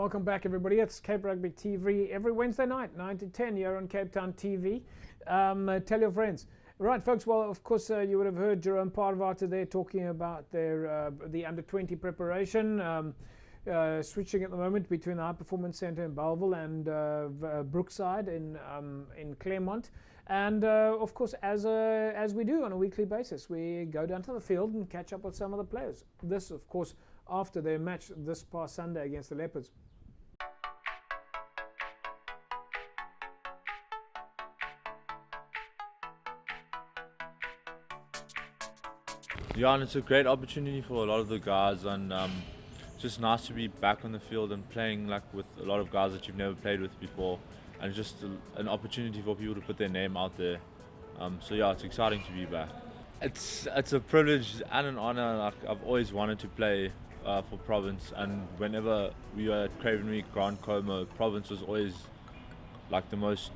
Welcome back, everybody. It's Cape Rugby TV every Wednesday night, 9 to 10 here on Cape Town TV. Tell your friends. Right, folks, well, of course, you would have heard Jerome Parvata there talking about their the under-20 preparation, switching at the moment between the High Performance Centre in Belleville and Brookside in Claremont. And of course, as we do on a weekly basis, we go down to the field and catch up with some of the players. This, of course, after their match this past Sunday against the Leopards. Yeah, and it's a great opportunity for a lot of the guys, and just nice to be back on the field and playing like with a lot of guys that you've never played with before, and just an opportunity for people to put their name out there. So yeah, it's exciting to be back. It's a privilege and an honor. Like, I've always wanted to play for Province, and whenever we were at Craven Week, Grand Como, Province was always like the most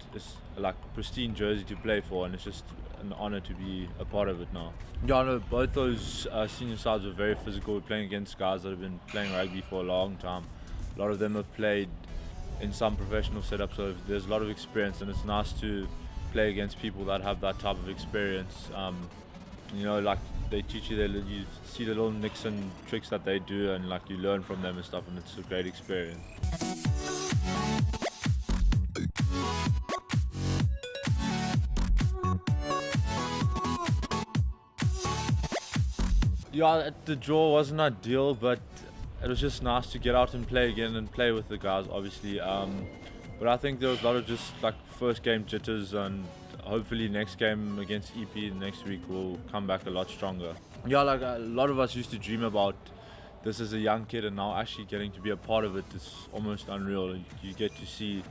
pristine jersey to play for, and it's just an honor to be a part of it now. Yeah, no, both those senior sides were very physical. We're playing against guys that have been playing rugby for a long time. A lot of them have played in some professional setups, so there's a lot of experience, and it's nice to play against people that have that type of experience. You know, like they teach you, you see the little nicks and tricks that they do, and like you learn from them and stuff, and it's a great experience. Yeah, the draw wasn't ideal, but it was just nice to get out and play again and play with the guys, obviously. But I think there was a lot of just like first game jitters, and hopefully next game against EP next week will come back a lot stronger. Yeah, like a lot of us used to dream about this as a young kid, and now actually getting to be a part of it is almost unreal. You get to see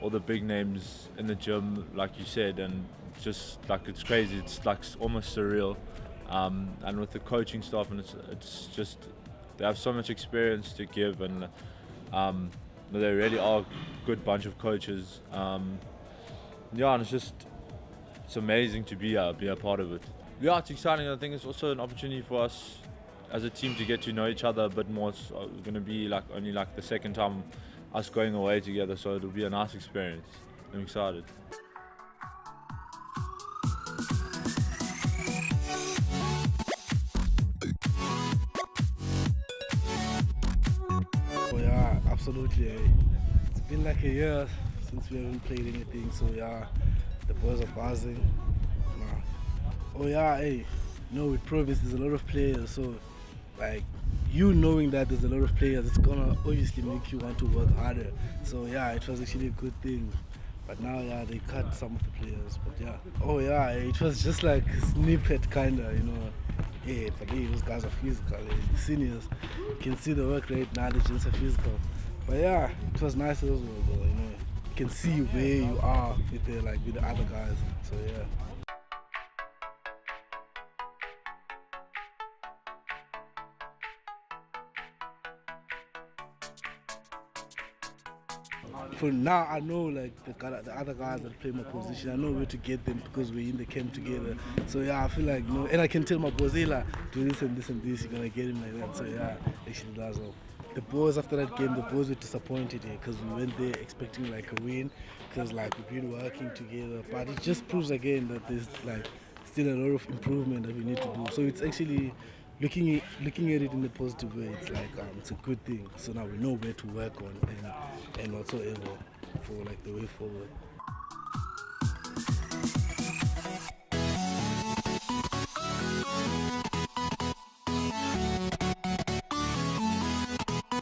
all the big names in the gym, like you said, and just like it's crazy. It's like almost surreal. And with the coaching staff, and it's just they have so much experience to give, and they really are a good bunch of coaches. Yeah, and it's amazing to be a part of it. Yeah, it's exciting. I think it's also an opportunity for us as a team to get to know each other a bit more. It's going to be like only like the second time us going away together, so it'll be a nice experience. I'm excited. Oh yeah, absolutely. It's been like a year since we haven't played anything, so yeah, the boys are buzzing. Oh yeah, hey, you know, with Province there's a lot of players, so like you knowing that there's a lot of players, it's gonna obviously make you want to work harder. So yeah, it was actually a good thing. But now, yeah, they cut some of the players. But yeah, oh yeah, it was just like a snippet kinda, you know. Yeah, but hey, those guys are physical. The seniors, you can see the work rate now. They're just physical. But yeah, it was nice as well, though. You know, you can see where you are with the other guys. So yeah. For now, I know like the other guys that play my position. I know where to get them because we're in the camp together. So yeah, I feel like, you know, and I can tell my boys, hey, like, do this and this and this. You're gonna get him like that. So yeah, actually does all. The boys after that game, the boys were disappointed because we went there expecting like a win, because like we've been working together. But it just proves again that there's like still a lot of improvement that we need to do. So it's actually looking at it in a positive way. It's like it's a good thing. So now we know where to work on and whatsoever for like the way forward.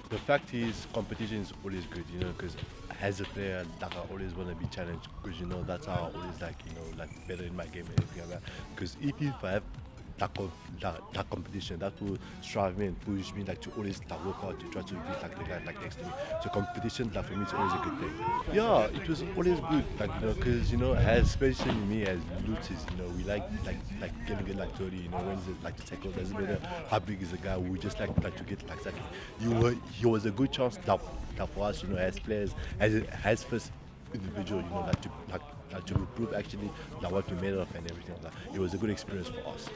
The fact is, competition is always good, you know, because as a player, like, I always want to be challenged, because, you know, that's how I always like, you know, like better in my game and everything like that. Because if I have that competition, that will strive me and push me like to always like work out to try to beat like the guy like next to me. So competition, like for me, is always a good thing. Yeah, it was always good, like, you know, because, you know, as especially me as looters, you know, we like getting it like 30, you know, when it's like the tackle, doesn't matter how big is the guy, we just like to get like exactly. He was a good chance that for us, you know, as players, as first individual, you know, to prove actually like what we made of and everything. Like, it was a good experience for us.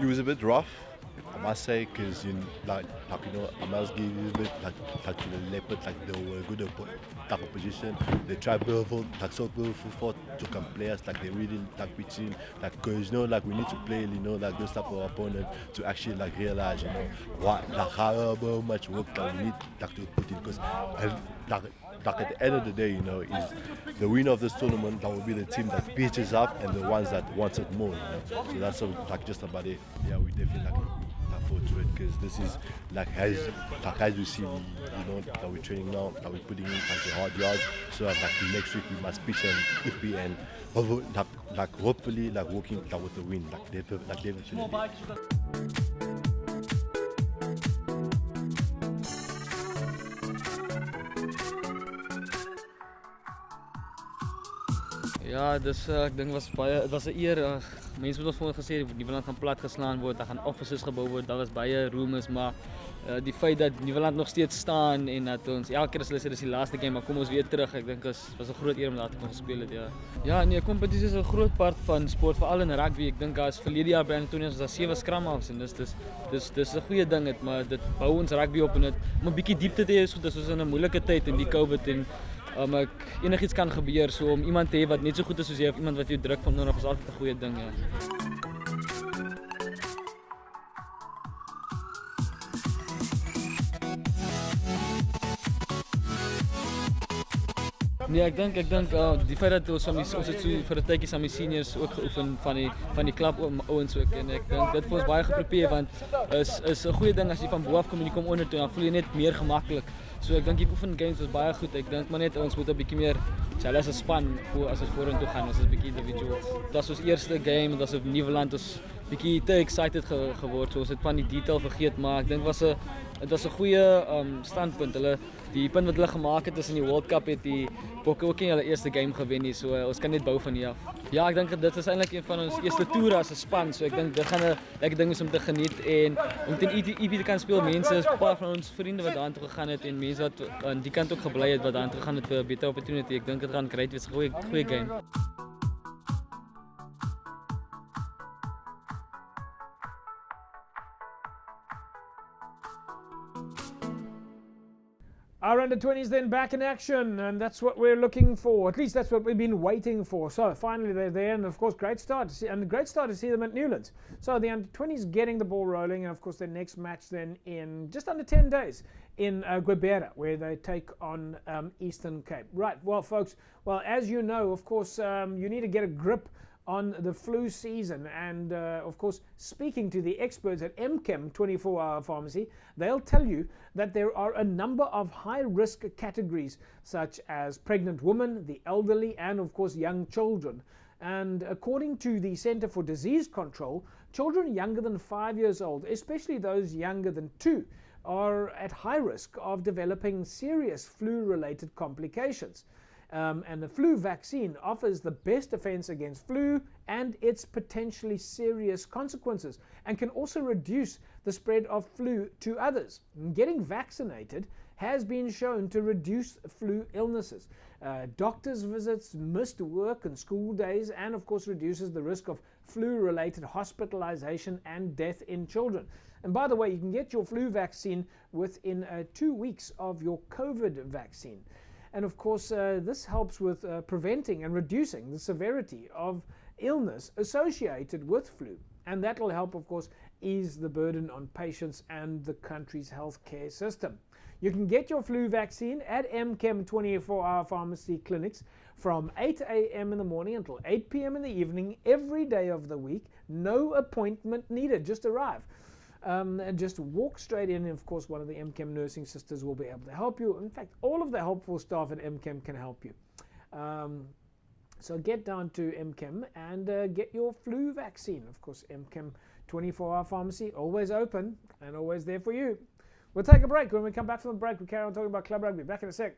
it was a bit rough, I must say, because Amels gave you a bit like to the Leopard, like they were good type of position. They tried so beautiful for to come players, like they really like between, like because like we need to play, like those type of opponent to actually like realize, what like how much work that we need like to put in, because like at the end of the day, is the winner of this tournament that will be the team that pitches up and the ones that wants it more. So that's like just about it. Yeah, we definitely like forward to it, because this is like as you see, that we're training now, that we're putting in like the hard yards. So like next week we must pitch an iffy and hopefully like working like with the win, like definitely. Ja, dus ek dink dit was 'n eer. Mense het ons voor gesê Nieuweland gaan plat geslaan word, daar gaan offices gebou word, daar was baie rumors, maar die feit dat Nieuweland nog steeds staan en dat ons elke keer as hulle sê dis die laaste game, maar kom ons weer terug. Ek dink was 'n groot eer om daar te kon gespeel het, ja. Ja, nee, kompetisie is 'n groot part van sport, veral in rugby. Ek dink as verlede jaar by Antonius was daar 7 scrum-halves en dis 'n goeie ding het, maar dit bou ons rugby op en dit om 'n bietjie diepte te hê, soos in 'n moeilike tyd in die COVID en ek enigiets kan gebeur, so om iemand te hê wat net so goed is soos jy of iemand wat jou druk van nodig is altyd 'n goeie ding, ja. Nee, ek dink die feit dat ons het so vir 'n tydjie saam die seniors ook geoefen van die klub ouens ook, en ek dink dit het ons baie geprepare, want is 'n goeie ding as jy van bo af kom en jy kom onder toe, dan voel jy net meer gemaklik. So ek dink die oefen games was baie goed. Ek dink maar net ons moet 'n bietjie meer as 'n span as ons vorentoe gaan, ons is 'n bietjie individuals. Dit was ons eerste game, dit was op Nieuweland, ons bietjie te excited geword, so ons het van die detail vergeet, maar ek dink dit was 'n goeie standpunt. Die punt wat hulle gemaak het is in die World Cup het die Bokke ook nie hulle eerste game gewen nie, so ons kan net bou van hier af. Ja, ek dink dit is eintlik een van ons eerste toere as 'n span, so ek dink dit gaan 'n lekker ding wees om te geniet en om teen EP te kan speel. Mense is 'n paar van ons vriende wat daartoe gegaan het en mense wat aan die kant ook gebly het wat daartoe gegaan het vir 'n beter opportunity. Ek dink dit gaan great wees, 'n goeie game. Our under-20s then back in action, and that's what we're looking for. At least that's what we've been waiting for. So finally they're there, and of course great start to see them at Newlands. So the under-20s getting the ball rolling, and of course their next match then in just under 10 days in Gwebera, where they take on Eastern Cape. Right, well folks, as you know, of course you need to get a grip on the flu season, and of course speaking to the experts at MChem 24-hour pharmacy, they'll tell you that there are a number of high-risk categories such as pregnant women, the elderly, and of course young children. And according to the Center for Disease Control, children younger than 5 years old, especially those younger than 2, are at high risk of developing serious flu-related complications. And the flu vaccine offers the best defense against flu and its potentially serious consequences, and can also reduce the spread of flu to others. Getting vaccinated has been shown to reduce flu illnesses, doctors' visits, missed work and school days, and of course reduces the risk of flu-related hospitalization and death in children. And by the way, you can get your flu vaccine within 2 weeks of your COVID vaccine. And of course, this helps with preventing and reducing the severity of illness associated with flu. And that will help, of course, ease the burden on patients and the country's healthcare system. You can get your flu vaccine at MChem 24-hour pharmacy clinics from 8 a.m. in the morning until 8 p.m. in the evening, every day of the week. No appointment needed, just arrive. And just walk straight in, and of course one of the MChem nursing sisters will be able to help you. In fact, all of the helpful staff at MChem can help you. So get down to MChem and get your flu vaccine. Of course, MChem 24-hour pharmacy, always open and always there for you. We'll take a break. When we come back from the break, we carry on talking about club rugby. Back in a sec.